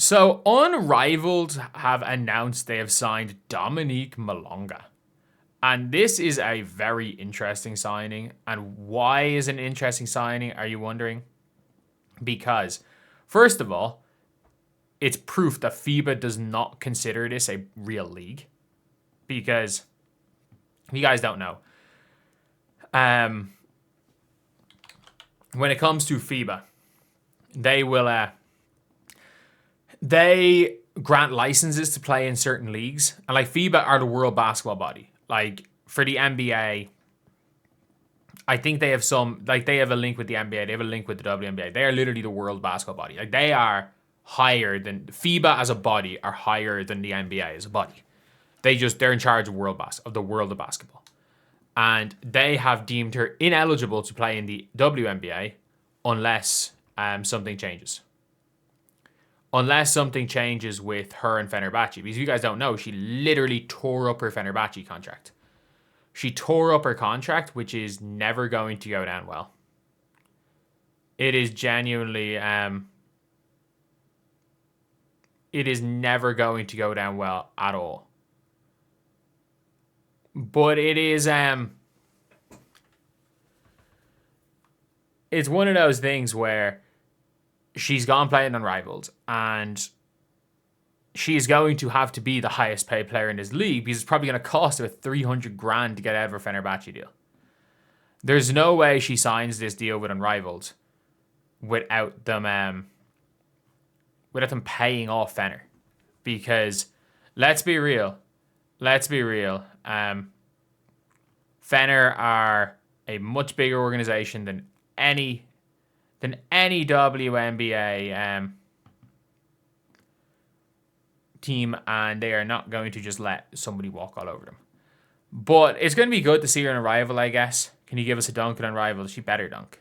So Unrivaled have announced they have signed Dominique Malonga. And this is a very interesting signing. And why is it an interesting signing, are you wondering? Because, first of all, it's proof that FIBA does not consider this a real league. Because, if you guys don't know, when it comes to FIBA, they grant licenses to play in certain leagues. And like FIBA are the world basketball body. Like for the NBA, I think they have they have a link with the NBA. They have a link with the WNBA. They are literally the world basketball body. Like they are higher than FIBA as a body are higher than the NBA as a body. They're in charge of the world of basketball. And they have deemed her ineligible to play in the WNBA unless something changes. Unless something changes with her and Fenerbahce. Because if you guys don't know, she literally tore up her Fenerbahce contract. She tore up her contract, which is never going to go down well. It is genuinely... it is never going to go down well at all. But it is... it's one of those things where she's gone playing Unrivaled, and she's going to have to be the highest paid player in this league because it's probably going to cost her $300,000 to get out of her Fenerbahce deal. There's no way she signs this deal with Unrivaled without them paying off Fener. Because let's be real. Fener are a much bigger organization than any WNBA team, and they are not going to just let somebody walk all over them. But it's going to be good to see her in Unrivaled, I guess. Can you give us a dunk in Unrivaled? She better dunk.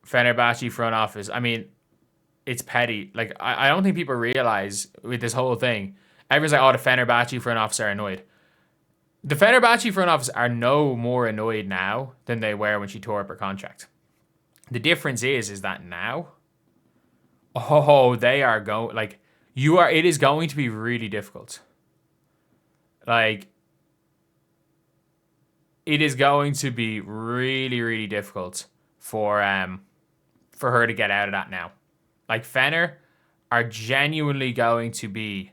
Fenerbahce front office. I mean, it's petty. Like, I don't think people realize with this whole thing. Everyone's like, oh, the Fenerbahce front office are annoyed. The Fenerbahce front office are no more annoyed now than they were when she tore up her contract. The difference is that now, they are going, like, it is going to be really difficult. Like, it is going to be really, really difficult for her to get out of that now. Like, Fener are genuinely going to be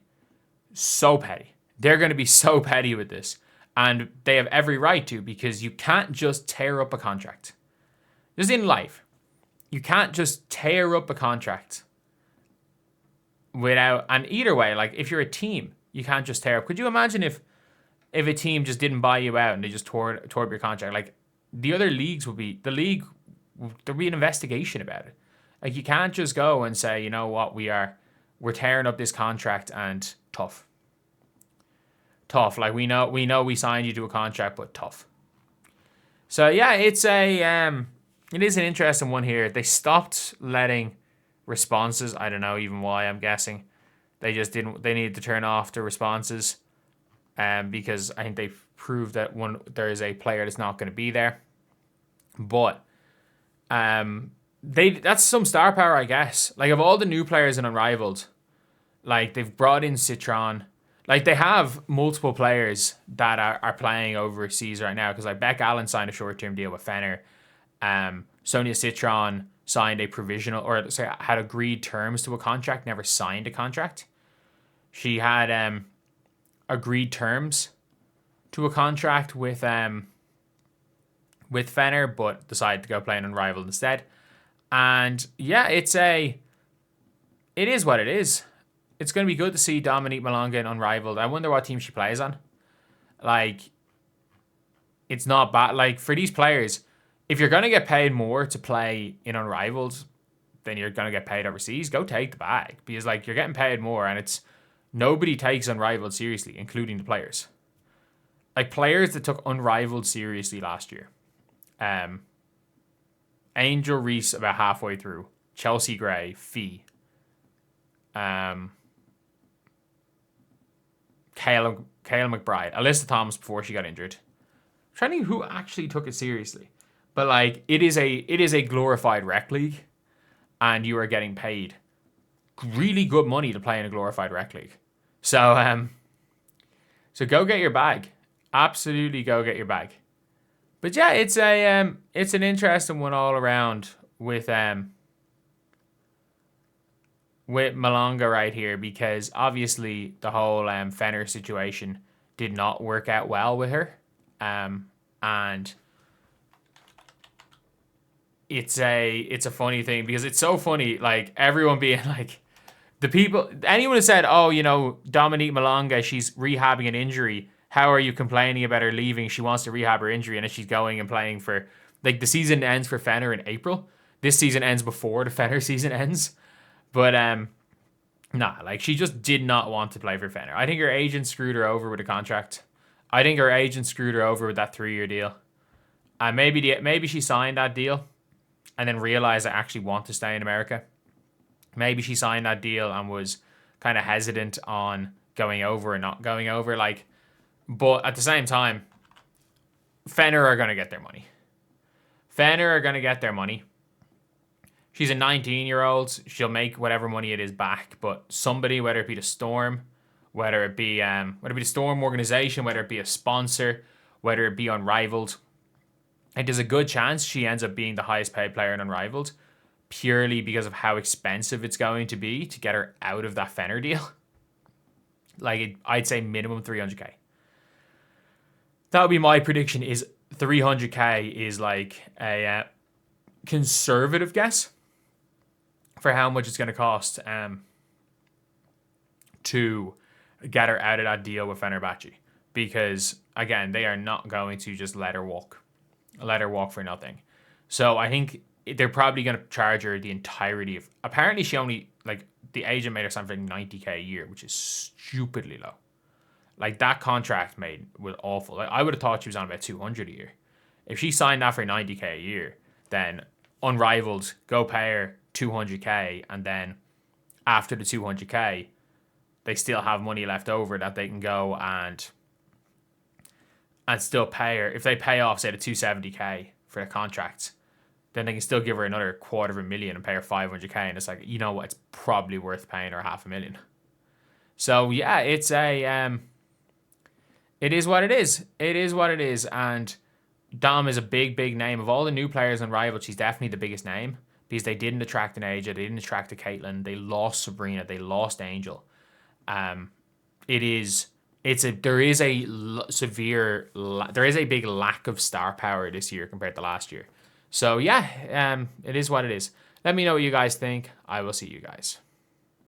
so petty. They're going to be so petty with this. And they have every right to, because you can't just tear up a contract. Just in life, you can't just tear up a contract without... And either way, like, if you're a team, you can't just tear up. Could you imagine if a team just didn't buy you out and they just tore up your contract? Like, the other leagues would be... There'd be an investigation about it. Like, you can't just go and say, you know what, we're tearing up this contract and tough. Like, we know we signed you to a contract, but tough. So yeah, it is an interesting one here. They stopped letting responses. I don't know even why. I'm guessing they just didn't. They needed to turn off the responses, because I think they've proved that there is a player that's not going to be there. But that's some star power, I guess. Like, of all the new players in Unrivaled, like, they've brought in Citron. Like, they have multiple players that are playing overseas right now, because like Beck Allen signed a short-term deal with Fener. Sonia Citron signed a provisional, or sorry, had agreed terms to a contract, never signed a contract. She had agreed terms to a contract with Fener, but decided to go play in Unrivaled instead. And yeah, it is what it is. It's going to be good to see Dominique Malonga in Unrivaled. I wonder what team she plays on. Like, it's not bad. Like, for these players, if you're going to get paid more to play in Unrivaled than you're going to get paid overseas, go take the bag. Because, like, you're getting paid more, and nobody takes Unrivaled seriously, including the players. Like, players that took Unrivaled seriously last year. Angel Reese about halfway through. Chelsea Gray, Fee. Kale McBride, Alyssa Thomas before she got injured. I'm trying to think who actually took it seriously, but like it is a glorified rec league. and you are getting paid really good money to play in a glorified rec league. So so go get your bag. Absolutely go get your bag. But yeah, it's an interesting one all around with Malonga right here, because obviously the whole Fenner situation did not work out well with her. And it's a funny thing, because it's so funny, like everyone being like, anyone who said, oh, Dominique Malonga, she's rehabbing an injury. How are you complaining about her leaving? She wants to rehab her injury, and then she's going and playing for, like, the season ends for Fenner in April. This season ends before the Fenner season ends. But nah, like, she just did not want to play for Fenner. I think her agent screwed her over with a contract. I think her agent screwed her over with that 3-year deal. And maybe she signed that deal and then realized I actually want to stay in America. Maybe she signed that deal and was kind of hesitant on going over or not going over. Like, but at the same time, Fenner are going to get their money. Fenner are going to get their money. She's a 19-year-old. She'll make whatever money it is back. But somebody, whether it be the Storm, whether it be the Storm organization, whether it be a sponsor, whether it be Unrivaled, and there's a good chance she ends up being the highest paid player in Unrivaled, purely because of how expensive it's going to be to get her out of that Fenner deal. Like, I'd say minimum 300k. That would be my prediction, is 300k is like a conservative guess for how much it's going to cost to get her out of that deal with Fenerbahce. Because, again, they are not going to just let her walk for nothing. So I think they're probably going to charge her the entirety of... Apparently she only... Like, the agent made her something 90k a year, which is stupidly low. Like, that contract was awful. Like, I would have thought she was on about 200 a year. If she signed that for 90k a year, then Unrivaled, go pay her 200k, and then after the 200k, they still have money left over that they can go and still pay her. If they pay off, say, the 270k for the contract, then they can still give her another $250,000 and pay her 500k, and it's like, you know what, it's probably worth paying her $500,000. So yeah, it's it is what it is. It is what it is. And Dom is a big, big name. Of all the new players on Rival, she's definitely the biggest name, because they didn't attract an Aja, they didn't attract a Caitlin, they lost Breanna, they lost Angel. There is a big lack of star power this year compared to last year. So yeah, it is what it is. Let me know what you guys think. I will see you guys.